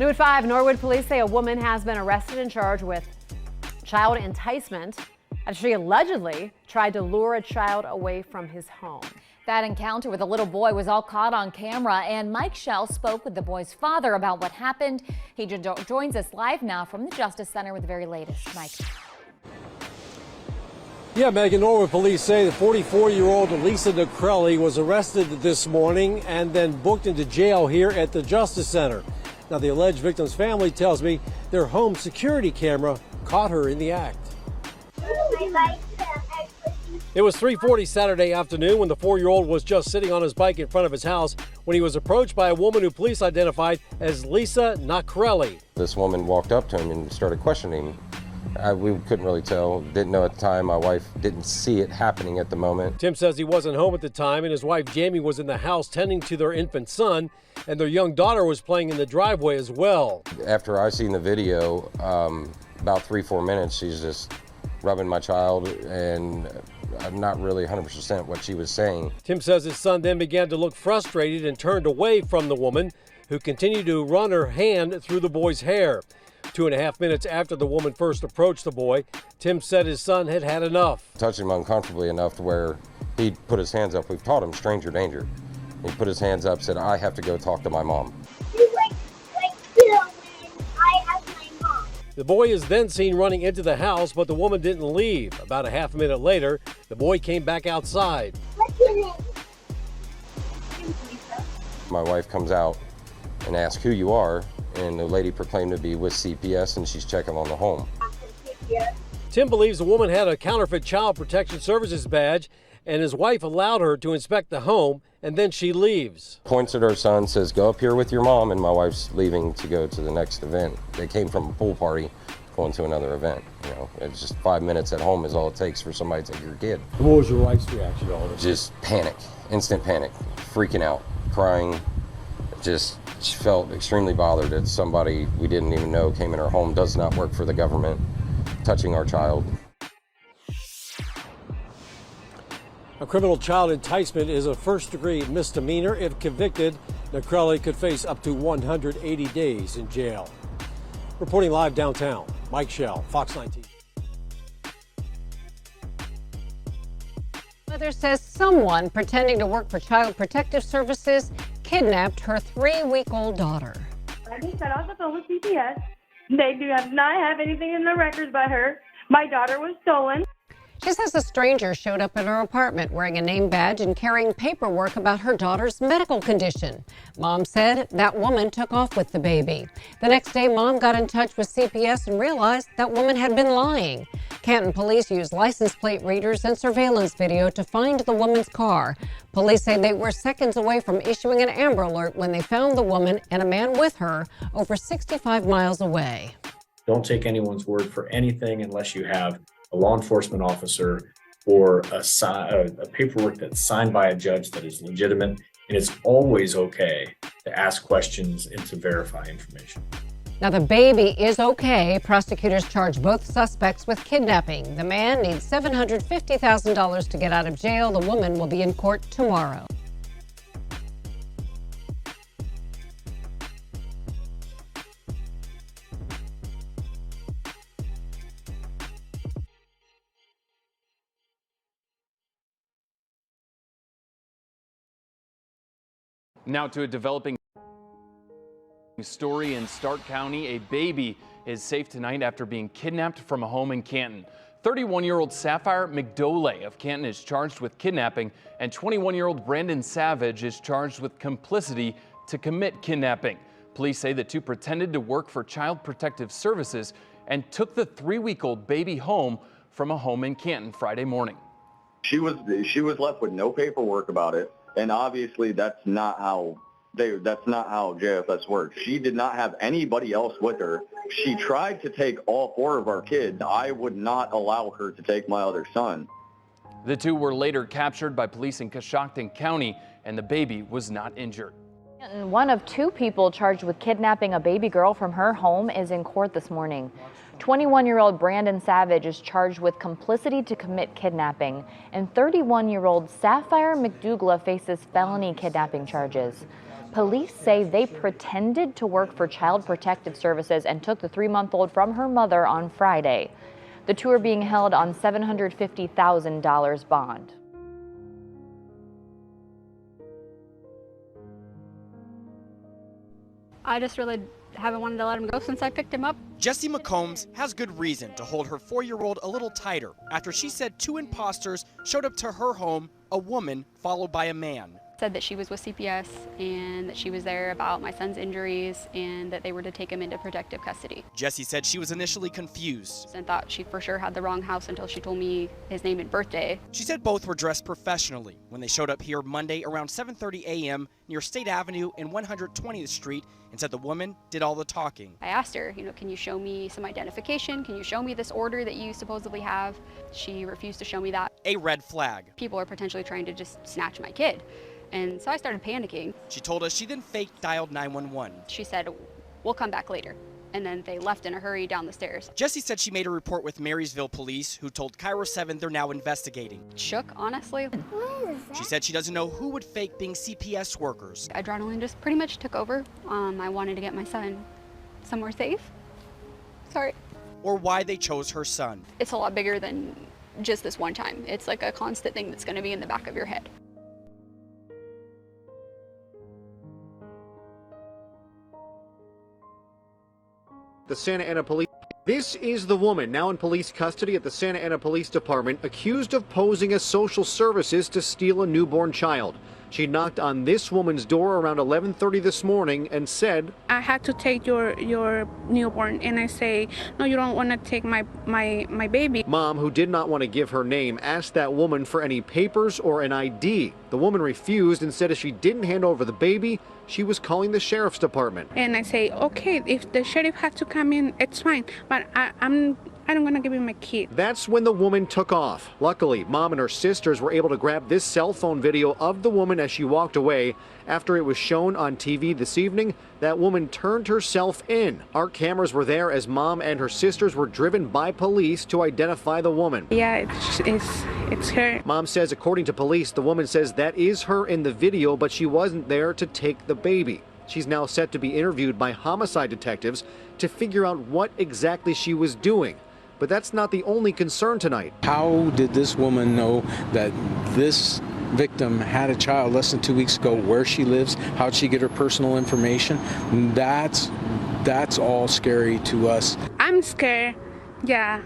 New at 5, Norwood police say a woman has been arrested and charged with child enticement after she allegedly tried to lure a child away from his home. That encounter with a little boy was all caught on camera, and Mike Schell spoke with the boy's father about what happened. He joins us live now from the Justice Center with the very latest. Mike. Yeah, Megan, Norwood police say the 44-year-old Lisa Necrelli was arrested this morning and then booked into jail here at the Justice Center. Now, the alleged victim's family tells me their home security camera caught her in the act. It was 3:40 Saturday afternoon when the 4-year-old was just sitting on his bike in front of his house when he was approached by a woman who police identified as Lisa Necrelli. This woman walked up to him and started questioning him. We couldn't really tell, didn't know at the time. My wife didn't see it happening at the moment. Tim says he wasn't home at the time and his wife Jamie was in the house tending to their infant son, and their young daughter was playing in the driveway as well. After I seen the video, about 3-4 minutes, she's just rubbing my child, and I'm not really 100% what she was saying. Tim says his son then began to look frustrated and turned away from the woman, who continued to run her hand through the boy's hair. 2.5 minutes after the woman first approached the boy, Tim said his son had had enough. Touched him uncomfortably enough to where he put his hands up. We've taught him stranger danger. He put his hands up, said, "I have to go talk to my mom." The boy is then seen running into the house, but the woman didn't leave. About a half minute later, the boy came back outside. My wife comes out and asks who you are, and the lady proclaimed to be with CPS, and she's checking on the home. Tim believes the woman had a counterfeit Child Protection Services badge, and his wife allowed her to inspect the home, and then she leaves. Points at her son, says, "Go up here with your mom," and my wife's leaving to go to the next event. They came from a pool party going to another event. You know, it's just 5 minutes at home is all it takes for somebody to take your kid. What was your wife's reaction to all this? Just panic, instant panic, freaking out, crying. Just she felt extremely bothered that somebody we didn't even know came in her home, does not work for the government, touching our child. A criminal child enticement is a first-degree misdemeanor. If convicted, Necrelli could face up to 180 days in jail. Reporting live downtown, Mike Schell, Fox 19. Mother says someone pretending to work for Child Protective Services kidnapped her 3-week-old daughter. I just got off the phone with CPS. They do not have anything in the records about her. My daughter was stolen. She says a stranger showed up at her apartment wearing a name badge and carrying paperwork about her daughter's medical condition. Mom said that woman took off with the baby. The next day, Mom got in touch with CPS and realized that woman had been lying. Canton police used license plate readers and surveillance video to find the woman's car. Police say they were seconds away from issuing an Amber Alert when they found the woman and a man with her over 65 miles away. Don't take anyone's word for anything unless you have a law enforcement officer or a paperwork that's signed by a judge that is legitimate. And it's always okay to ask questions and to verify information. Now, the baby is okay. Prosecutors charge both suspects with kidnapping. The man needs $750,000 to get out of jail. The woman will be in court tomorrow. Now to a developing story in Stark County. A baby is safe tonight after being kidnapped from a home in Canton. 31-year-old Sapphire McDole of Canton is charged with kidnapping, and 21-year-old Brandon Savage is charged with complicity to commit kidnapping. Police say the two pretended to work for Child Protective Services and took the 3-week-old baby home from a home in Canton Friday morning. She was left with no paperwork about it. And obviously that's not how JFS works. She did not have anybody else with her. She tried to take all 4 of our kids. I would not allow her to take my other son. The two were later captured by police in Coshocton County, and the baby was not injured. One of 2 people charged with kidnapping a baby girl from her home is in court this morning. 21-year-old Brandon Savage is charged with complicity to commit kidnapping, and 31-year-old Sapphire McDougall faces felony kidnapping charges. Police say they pretended to work for Child Protective Services and took the 3-month-old from her mother on Friday. The two are being held on $750,000 bond. I just really haven't wanted to let him go since I picked him up. Jessie McCombs has good reason to hold her 4-year-old a little tighter after she said 2 imposters showed up to her home, a woman followed by a man. Said that she was with CPS and that she was there about my son's injuries and that they were to take him into protective custody. Jessie said she was initially confused And thought she for sure had the wrong house until she told me his name and birthday. She said both were dressed professionally when they showed up here Monday around 7:30 a.m. near State Avenue and 120th Street and said the woman did all the talking. I asked her, can you show me some identification? Can you show me this order that you supposedly have? She refused to show me that. A red flag. People are potentially trying to just snatch my kid. And so I started panicking. She told us she then fake dialed 911. She said, we'll come back later. And then they left in a hurry down the stairs. Jessie said she made a report with Marysville police, who told Cairo 7 they're now investigating. Shook, honestly. She said she doesn't know who would fake being CPS workers. Adrenaline just pretty much took over. I wanted to get my son somewhere safe. Sorry. Or why they chose her son. It's a lot bigger than just this one time. It's like a constant thing that's going to be in the back of your head. The Santa Ana Police. This is the woman now in police custody at the Santa Ana Police Department, accused of posing as social services to steal a newborn child. She knocked on this woman's door around 11:30 this morning and said, I had to take your newborn, and I say, no, you don't want to take my baby. Mom, who did not want to give her name, asked that woman for any papers or an ID. The woman refused and said if she didn't hand over the baby, she was calling the sheriff's department. And I say, okay, if the sheriff has to come in, it's fine, but I'm going to give you my kid. That's when the woman took off. Luckily, Mom and her sisters were able to grab this cell phone video of the woman as she walked away. After it was shown on TV this evening, that woman turned herself in. Our cameras were there as Mom and her sisters were driven by police to identify the woman. Yeah, it's her. Mom says, according to police, the woman says that is her in the video, but she wasn't there to take the baby. She's now set to be interviewed by homicide detectives to figure out what exactly she was doing. But that's not the only concern tonight. How did this woman know that this victim had a child less than 2 weeks ago, where she lives, how'd she get her personal information? That's all scary to us. I'm scared, yeah.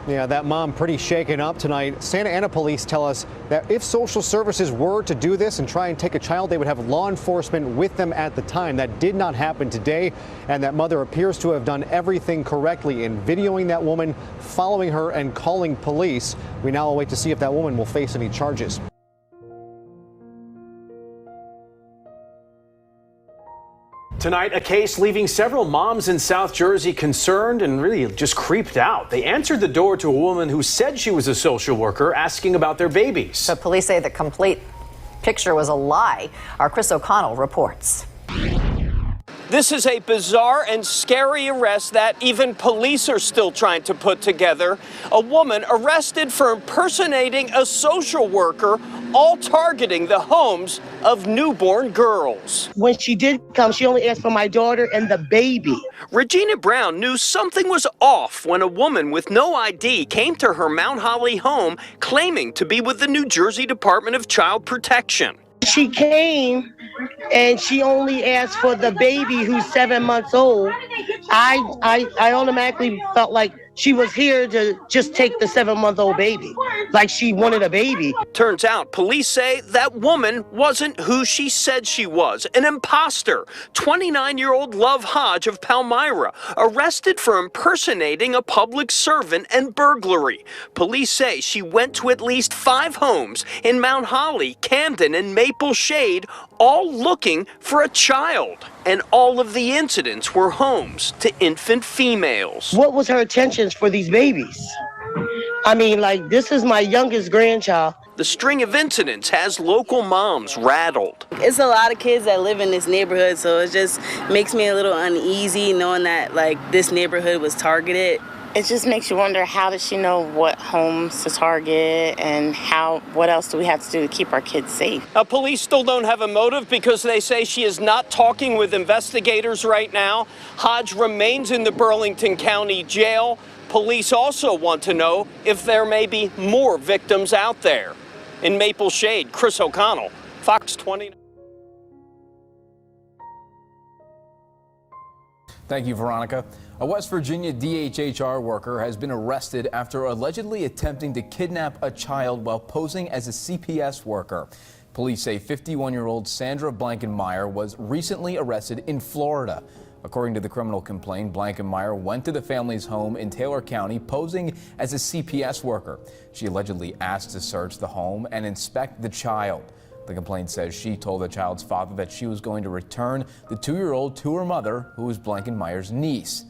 Yeah, that mom pretty shaken up tonight. Santa Ana police tell us that if social services were to do this and try and take a child, they would have law enforcement with them at the time. That did not happen today, and that mother appears to have done everything correctly in videoing that woman, following her, and calling police. We now await to see if that woman will face any charges. Tonight, a case leaving several moms in South Jersey concerned and really just creeped out. They answered the door to a woman who said she was a social worker, asking about their babies. The police say the complete picture was a lie. Our Chris O'Connell reports. This is a bizarre and scary arrest that even police are still trying to put together. A woman arrested for impersonating a social worker, all targeting the homes of newborn girls. When she did come, she only asked for my daughter and the baby. Regina Brown knew something was off when a woman with no ID came to her Mount Holly home claiming to be with the New Jersey Department of Child Protection. She came and she only asked for the baby who's 7 months old. I automatically felt like she was here to just take the 7-month-old baby, like she wanted a baby. Turns out police say that woman wasn't who she said she was, an imposter. 29-year-old Love Hodge of Palmyra, arrested for impersonating a public servant and burglary. Police say she went to at least 5 homes in Mount Holly, Camden, and Maple Shade, all looking for a child. And all of the incidents were homes to infant females. What was her intentions for these babies? I mean, like, this is my youngest grandchild. The string of incidents has local moms rattled. It's a lot of kids that live in this neighborhood, so it just makes me a little uneasy knowing that, like, this neighborhood was targeted. It just makes you wonder, how does she know what homes to target and what else do we have to do to keep our kids safe? Police still don't have a motive because they say she is not talking with investigators right now. Hodge remains in the Burlington County Jail. Police also want to know if there may be more victims out there. In Maple Shade, Chris O'Connell, Fox 20. Thank you, Veronica. A West Virginia DHHR worker has been arrested after allegedly attempting to kidnap a child while posing as a CPS worker. Police say 51-year-old Sandra Blankenmeyer was recently arrested in Florida. According to the criminal complaint, Blankenmeyer went to the family's home in Taylor County posing as a CPS worker. She allegedly asked to search the home and inspect the child. The complaint says she told the child's father that she was going to return the 2-year-old to her mother, who is Blankenmeyer's niece.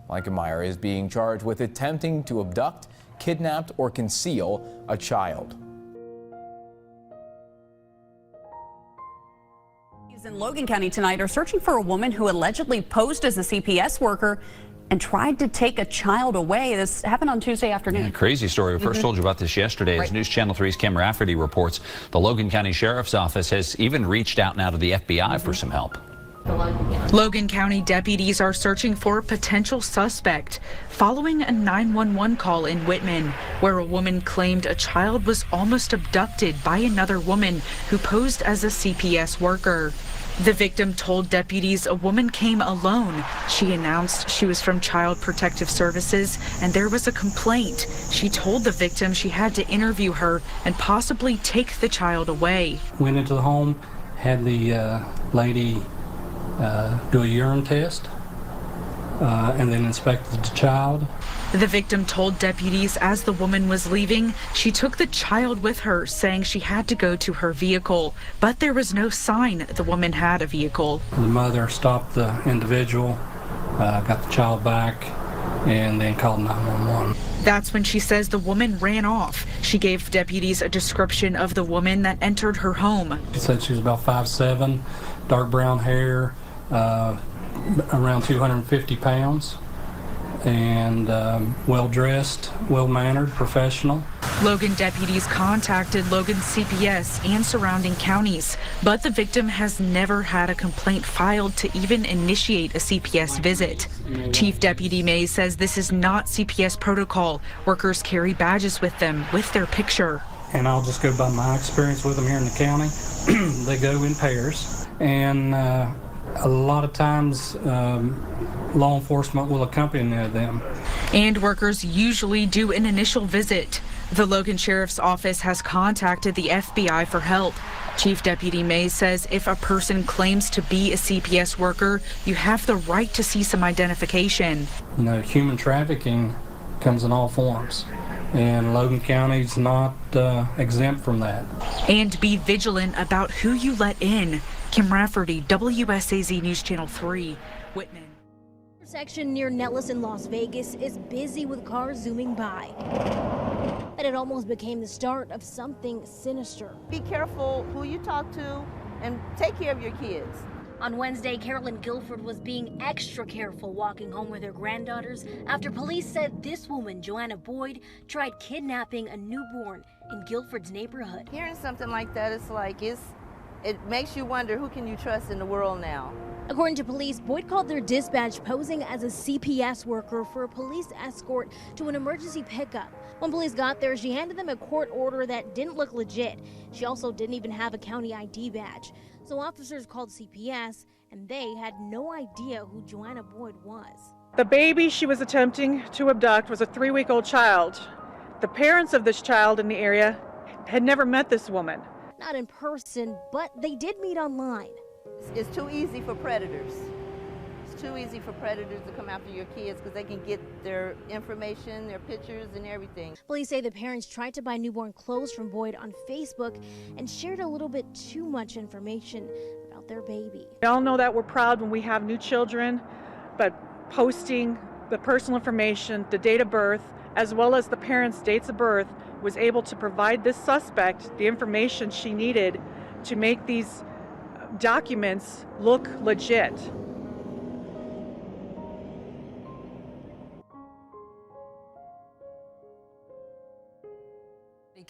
Blankenmeyer is being charged with attempting to abduct, kidnap, or conceal a child. In Logan County tonight are searching for a woman who allegedly posed as a CPS worker and tried to take a child away. This happened on Tuesday afternoon. Yeah, crazy story. We first told you about this yesterday. As News Channel 3's Kim Rafferty reports, the Logan County Sheriff's Office has even reached out now to the FBI for some help. Logan County deputies are searching for a potential suspect following a 911 call in Whitman, where a woman claimed a child was almost abducted by another woman who posed as a CPS worker. The victim told deputies a woman came alone. She announced she was from Child Protective Services and there was a complaint. She told the victim she had to interview her and possibly take the child away. Went into the home, had the lady do a urine test, and then inspected the child. The victim told deputies as the woman was leaving, she took the child with her, saying she had to go to her vehicle, but there was no sign the woman had a vehicle. The mother stopped the individual, got the child back, and then called 911. That's when she says the woman ran off. She gave deputies a description of the woman that entered her home. She said she was about 5'7", dark brown hair, around 250 pounds, and well-dressed, well-mannered, professional. Logan deputies contacted Logan CPS and surrounding counties, but the victim has never had a complaint filed to even initiate a CPS visit. Chief Deputy Mays says this is not CPS protocol. Workers carry badges with them with their picture. And I'll just go by my experience with them here in the county. They go in pairs, and a lot of times law enforcement will accompany them. And workers usually do an initial visit. The Logan Sheriff's Office has contacted the FBI for help. Chief Deputy Mays says if a person claims to be a CPS worker, you have the right to see some identification. You know, human trafficking comes in all forms, and Logan County's not exempt from that. And be vigilant about who you let in. Kim Rafferty, WSAZ News Channel 3, Whitman. Section near Nellis in Las Vegas is busy with cars zooming by. And it almost became the start of something sinister. Be careful who you talk to and take care of your kids. On Wednesday, Carolyn Guilford was being extra careful walking home with her granddaughters after police said this woman, Joanna Boyd, tried kidnapping a newborn in Guilford's neighborhood. Hearing something like that, it makes you wonder, who can you trust in the world now? According to police, Boyd called their dispatch posing as a CPS worker for a police escort to an emergency pickup. When police got there, she handed them a court order that didn't look legit. She also didn't even have a county ID badge. So officers called CPS, and they had no idea who Joanna Boyd was. The baby she was attempting to abduct was a 3-week-old child. The parents of this child in the area had never met this woman. Not in person, but they did meet online. It's too easy for predators. It's too easy for predators to come after your kids because they can get their information, their pictures, and everything. Police say the parents tried to buy newborn clothes from Boyd on Facebook and shared a little bit too much information about their baby. We all know that we're proud when we have new children, but posting the personal information, the date of birth, as well as the parents' dates of birth, was able to provide this suspect the information she needed to make these documents look legit.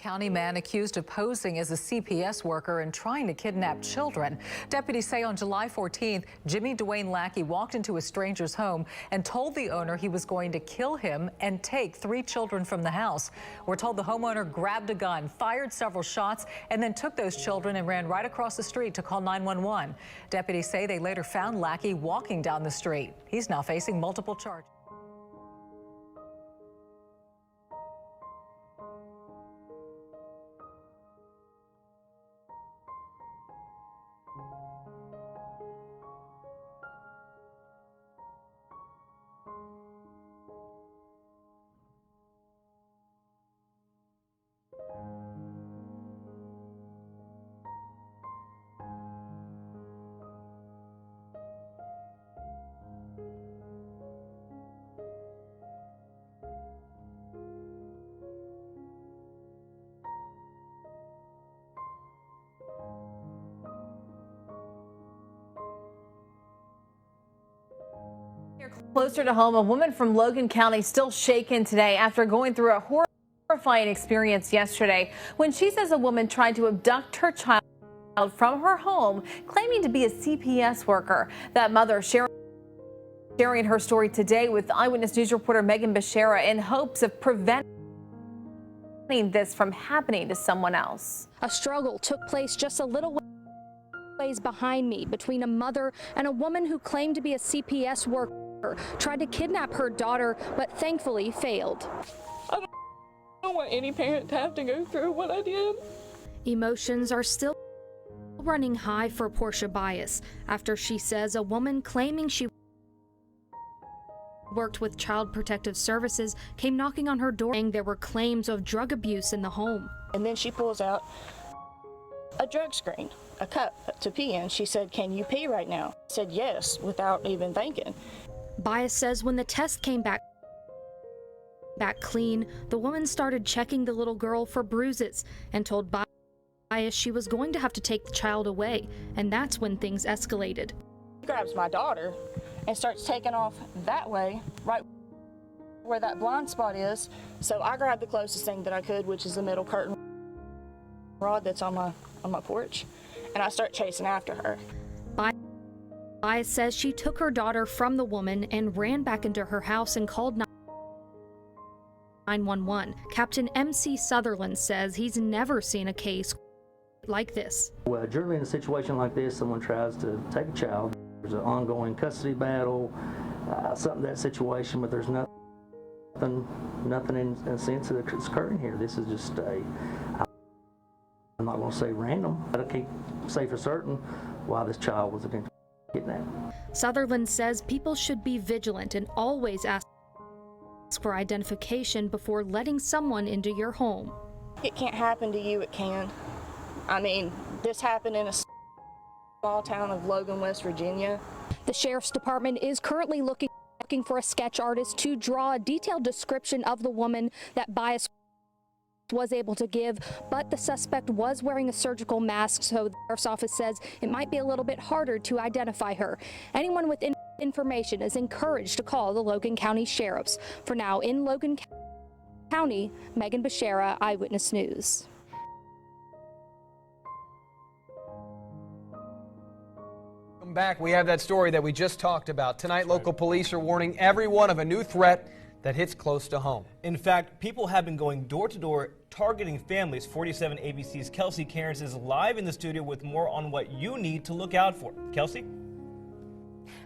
County man accused of posing as a CPS worker and trying to kidnap children. Deputies say on July 14th, Jimmy Dwayne Lackey walked into a stranger's home and told the owner he was going to kill him and take 3 children from the house. We're told the homeowner grabbed a gun, fired several shots, and then took those children and ran right across the street to call 911. Deputies say they later found Lackey walking down the street. He's now facing multiple charges. Closer to home, a woman from Logan County still shaken today after going through a horrifying experience yesterday when she says a woman tried to abduct her child from her home, claiming to be a CPS worker. That mother sharing her story today with Eyewitness News reporter Megan Becerra in hopes of preventing this from happening to someone else. A struggle took place just a little ways behind me between a mother and a woman who claimed to be a CPS worker. Tried to kidnap her daughter, but thankfully failed. I don't want any parent to have to go through what I did. Emotions are still running high for Portia Bias after she says a woman claiming she worked with Child Protective Services came knocking on her door saying there were claims of drug abuse in the home. And then she pulls out a drug screen, a cup to pee in. She said, "Can you pee right now?" I said yes, without even thinking. Bias says when the test came back clean, the woman started checking the little girl for bruises and told Bias she was going to have to take the child away, and that's when things escalated. He grabs my daughter and starts taking off that way, right where that blind spot is. So I grabbed the closest thing that I could, which is the middle curtain rod that's on my porch, and I start chasing after her. Bias says she took her daughter from the woman and ran back into her house and called 911. Captain MC Sutherland says he's never seen a case like this. Well, generally in a situation like this, someone tries to take a child. There's an ongoing custody battle, something that situation, but there's nothing in sense that it's occurring here. This is just I'm not going to say random, but I can't say for certain why this child was kidnapped. Sutherland says people should be vigilant and always ask for identification before letting someone into your home. It can't happen to you, it can. I mean, this happened in a small town of Logan, West Virginia. The Sheriff's Department is currently looking for a sketch artist to draw a detailed description of the woman that Bias was able to give, but the suspect was wearing a surgical mask, so the Sheriff's Office says it might be a little bit harder to identify her. Anyone with information is encouraged to call the Logan County Sheriffs. For now, in Logan County, Megan Becerra, Eyewitness News. Welcome back. We have that story that we just talked about. Tonight, local police are warning everyone of a new threat that hits close to home. In fact, people have been going door to door targeting families. 47 ABC's Kelsey Cairns is live in the studio with more on what you need to look out for. Kelsey?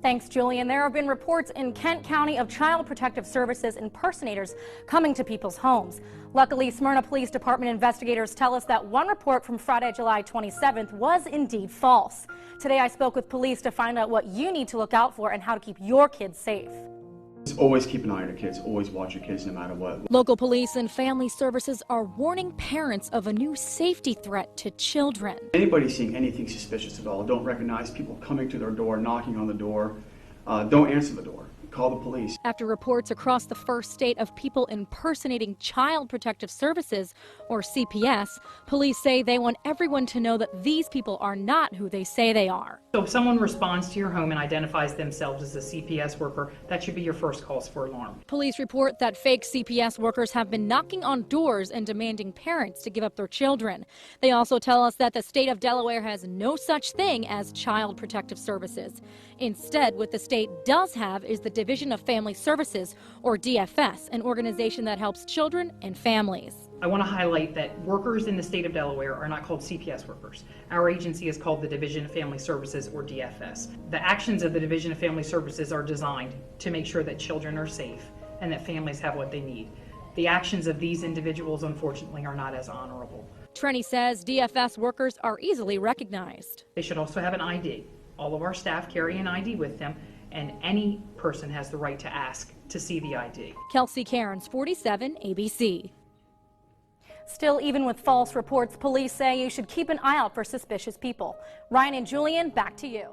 Thanks, Julian. There have been reports in Kent County of Child Protective Services impersonators coming to people's homes. Luckily, Smyrna Police Department investigators tell us that one report from Friday, July 27th was indeed false. Today, I spoke with police to find out what you need to look out for and how to keep your kids safe. Always keep an eye on your kids. Always watch your kids no matter what. Local police and family services are warning parents of a new safety threat to children. Anybody seeing anything suspicious at all, don't recognize people coming to their door, knocking on the door, don't answer the door. call the police. After reports across the first state of people impersonating Child Protective Services, or CPS, police say they want everyone to know that these people are not who they say they are. So if someone responds to your home and identifies themselves as a CPS worker, that should be your first cause for alarm. Police report that fake CPS workers have been knocking on doors and demanding parents to give up their children. They also tell us that the state of Delaware has no such thing as Child Protective Services. Instead, what the state does have is the Division of Family Services, or DFS, an organization that helps children and families. I want to highlight that workers in the state of Delaware are not called CPS workers. Our agency is called the Division of Family Services, or DFS. The actions of the Division of Family Services are designed to make sure that children are safe and that families have what they need. The actions of these individuals, unfortunately, are not as honorable. Trenny says DFS workers are easily recognized. They should also have an ID. All of our staff carry an ID with them, and any person has the right to ask to see the ID. Kelsey Cairns, 47 ABC. Still, even with false reports, police say you should keep an eye out for suspicious people. Ryan and Julian, back to you.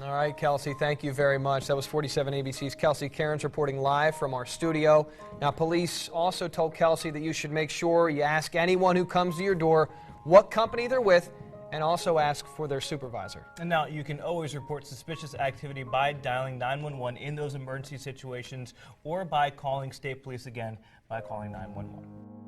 All right, Kelsey, thank you very much. That was 47 ABC's Kelsey Cairns reporting live from our studio. Now, police also told Kelsey that you should make sure you ask anyone who comes to your door what company they're with, and also ask for their supervisor. And now you can always report suspicious activity by dialing 911 in those emergency situations, or by calling state police again by calling 911.